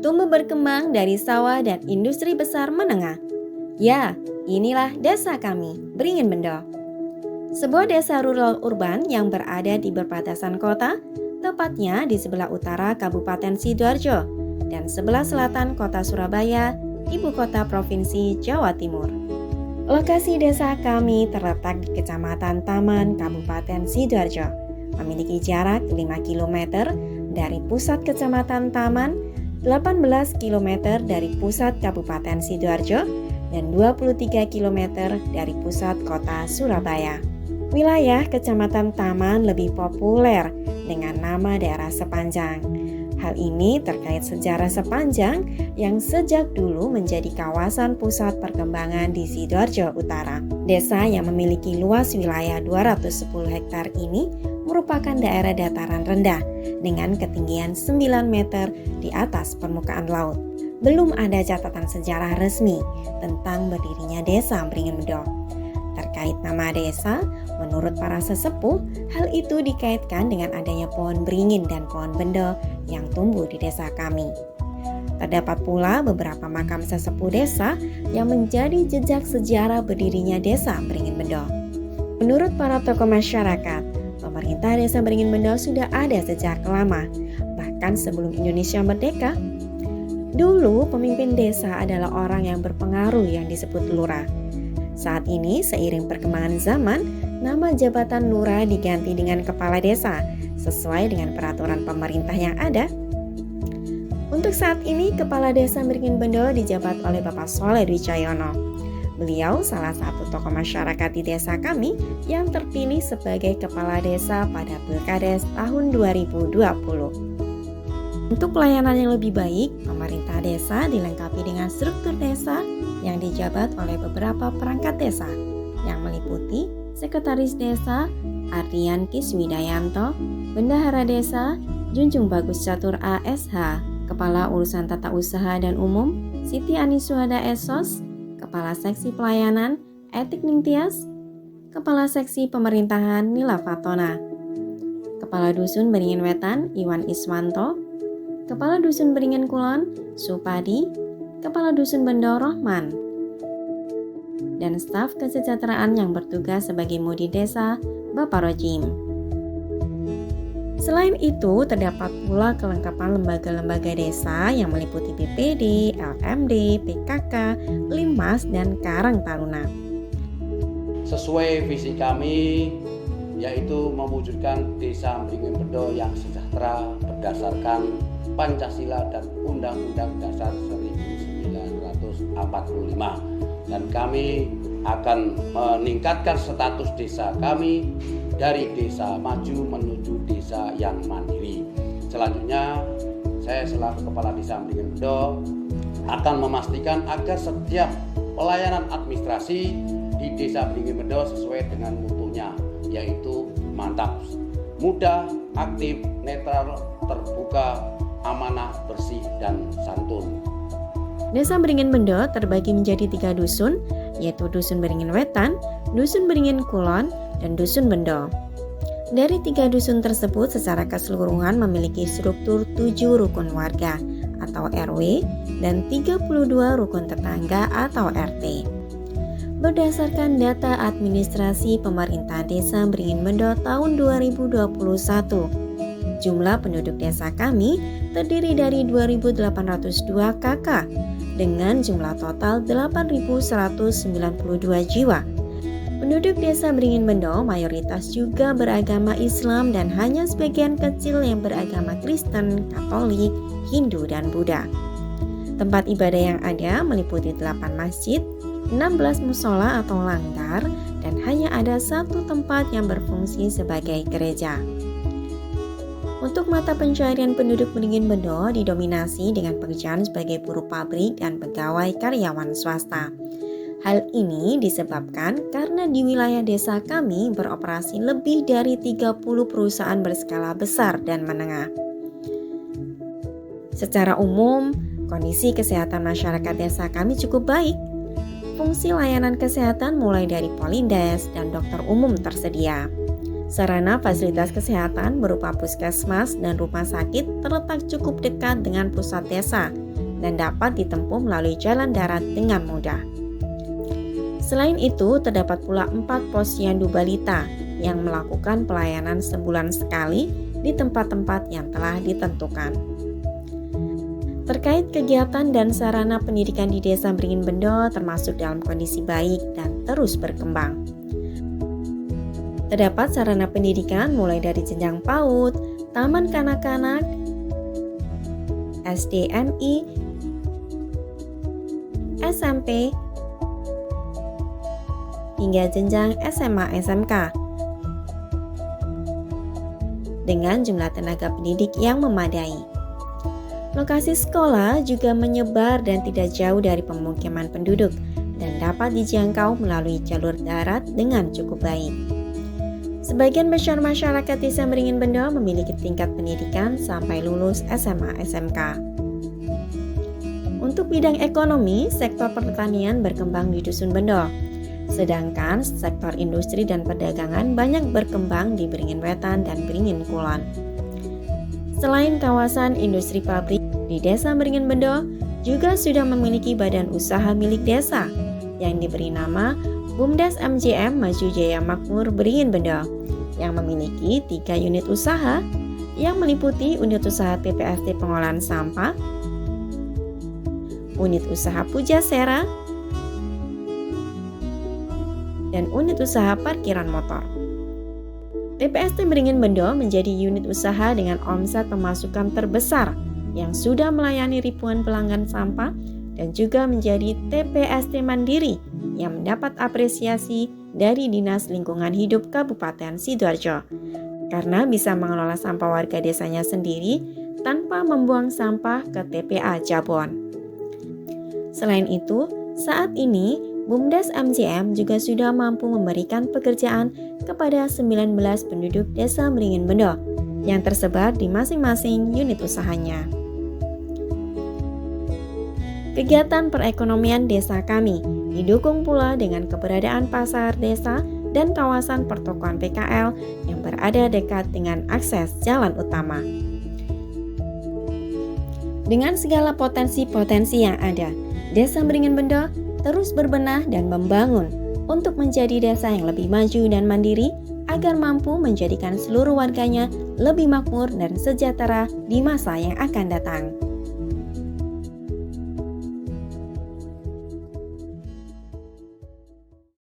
Tumbuh berkembang dari sawah dan industri besar menengah. Ya, inilah desa kami, Beringin Bendo. Sebuah desa rural urban yang berada di perbatasan kota, tepatnya di sebelah utara Kabupaten Sidoarjo dan sebelah selatan kota Surabaya, ibu kota provinsi Jawa Timur. Lokasi desa kami terletak di Kecamatan Taman, Kabupaten Sidoarjo, memiliki jarak 5 km dari pusat Kecamatan Taman, 18 km dari pusat Kabupaten Sidoarjo, dan 23 km dari pusat kota Surabaya. Wilayah Kecamatan Taman lebih populer dengan nama daerah Sepanjang. Hal ini terkait sejarah Sepanjang yang sejak dulu menjadi kawasan pusat perkembangan di Sidoarjo Utara. Desa yang memiliki luas wilayah 210 hektar ini merupakan daerah dataran rendah dengan ketinggian 9 meter di atas permukaan laut. Belum ada catatan sejarah resmi tentang berdirinya desa Beringin Bendo. Terkait nama desa, menurut para sesepuh, hal itu dikaitkan dengan adanya pohon beringin dan pohon bendo yang tumbuh di desa kami. Terdapat pula beberapa makam sesepuh desa yang menjadi jejak sejarah berdirinya desa Beringin Bendo. Menurut para tokoh masyarakat, pemerintah desa Beringin Bendo sudah ada sejak lama, bahkan sebelum Indonesia merdeka. Dulu pemimpin desa adalah orang yang berpengaruh yang disebut lurah. Saat ini seiring perkembangan zaman, nama jabatan lurah diganti dengan kepala desa sesuai dengan peraturan pemerintah yang ada. Untuk saat ini, kepala desa Beringin Bendo dijabat oleh Bapak Soleh Dwi Cahyono. Beliau salah satu tokoh masyarakat di desa kami yang terpilih sebagai kepala desa pada Pilkades tahun 2020. Untuk pelayanan yang lebih baik, pemerintah desa dilengkapi dengan struktur desa yang dijabat oleh beberapa perangkat desa yang meliputi Sekretaris Desa Ardian Kiswidayanto, Bendahara Desa Junjung Bagus Catur ASH, Kepala Urusan Tata Usaha dan Umum Siti Anisuhada Esos, Kepala Seksi Pelayanan Etik Ningtyas, Kepala Seksi Pemerintahan Nila Fatona, Kepala Dusun Beringin Wetan Iwan Iswanto, Kepala Dusun Beringin Kulon Supadi, Kepala Dusun Bendo Rohman, dan staf kesejahteraan yang bertugas sebagai mudi desa Bapak Rojim. Selain itu, terdapat pula kelengkapan lembaga-lembaga desa yang meliputi BPD, LMD, PKK, Limas, dan Karang Taruna. Sesuai visi kami, yaitu mewujudkan desa Beringin Bendo yang sejahtera berdasarkan Pancasila dan Undang-Undang Dasar 1945, dan kami akan meningkatkan status desa kami dari desa maju menuju desa yang mandiri. Selanjutnya, saya selaku Kepala Desa Beringin Bendo akan memastikan agar setiap pelayanan administrasi di Desa Beringin Bendo sesuai dengan mutunya, yaitu mantap, mudah, aktif, netral, terbuka, amanah, bersih, dan santun. Desa Beringin Bendo terbagi menjadi 3 dusun, yaitu Dusun Beringin Wetan, Dusun Beringin Kulon, dan Dusun Bendo. Dari 3 dusun tersebut secara keseluruhan memiliki struktur 7 rukun warga atau RW dan 32 rukun tetangga atau RT. Berdasarkan data administrasi pemerintah Desa Beringin Bendo tahun 2021, jumlah penduduk desa kami terdiri dari 2.802 KK dengan jumlah total 8.192 jiwa. Penduduk desa Beringin Bendo mayoritas juga beragama Islam dan hanya sebagian kecil yang beragama Kristen, Katolik, Hindu, dan Buddha. Tempat ibadah yang ada meliputi 8 masjid, 16 musola atau langgar, dan hanya ada 1 tempat yang berfungsi sebagai gereja. Untuk mata pencarian penduduk Beringin Bendo didominasi dengan pekerjaan sebagai buruh pabrik dan pegawai karyawan swasta. Hal ini disebabkan karena di wilayah desa kami beroperasi lebih dari 30 perusahaan berskala besar dan menengah. Secara umum, kondisi kesehatan masyarakat desa kami cukup baik. Fungsi layanan kesehatan mulai dari Polindes dan dokter umum tersedia. Sarana fasilitas kesehatan berupa puskesmas dan rumah sakit terletak cukup dekat dengan pusat desa dan dapat ditempuh melalui jalan darat dengan mudah. Selain itu, terdapat pula 4 posyandu balita yang melakukan pelayanan sebulan sekali di tempat-tempat yang telah ditentukan. Terkait kegiatan dan sarana pendidikan di Desa Beringin Bendo termasuk dalam kondisi baik dan terus berkembang. Terdapat sarana pendidikan mulai dari jenjang PAUD, taman kanak-kanak, SDMI, SMP, hingga jenjang SMA SMK dengan jumlah tenaga pendidik yang memadai. Lokasi sekolah juga menyebar dan tidak jauh dari pemukiman penduduk dan dapat dijangkau melalui jalur darat dengan cukup baik. Sebagian besar masyarakat Desa Beringin Bendo memiliki tingkat pendidikan sampai lulus SMA SMK. Untuk bidang ekonomi, sektor pertanian berkembang di Dusun Bendo, sedangkan sektor industri dan perdagangan banyak berkembang di Beringin Wetan dan Beringin Kulon. Selain kawasan industri pabrik, di Desa Beringin Bendo juga sudah memiliki badan usaha milik desa yang diberi nama BUMDes MJM Maju Jaya Makmur Beringin Bendo yang memiliki 3 unit usaha yang meliputi unit usaha TPST pengolahan sampah, unit usaha Pujasera, dan unit usaha parkiran motor. TPST Beringin Bendo menjadi unit usaha dengan omset pemasukan terbesar yang sudah melayani ribuan pelanggan sampah dan juga menjadi TPST mandiri yang mendapat apresiasi dari Dinas Lingkungan Hidup Kabupaten Sidoarjo karena bisa mengelola sampah warga desanya sendiri tanpa membuang sampah ke TPA Jabon. Selain itu, saat ini BUMDes MJM juga sudah mampu memberikan pekerjaan kepada 19 penduduk Desa Beringin Bendo yang tersebar di masing-masing unit usahanya. Kegiatan perekonomian desa kami didukung pula dengan keberadaan pasar desa dan kawasan pertokoan PKL yang berada dekat dengan akses jalan utama. Dengan segala potensi-potensi yang ada, Desa Beringin Bendo terus berbenah dan membangun untuk menjadi desa yang lebih maju dan mandiri agar mampu menjadikan seluruh warganya lebih makmur dan sejahtera di masa yang akan datang.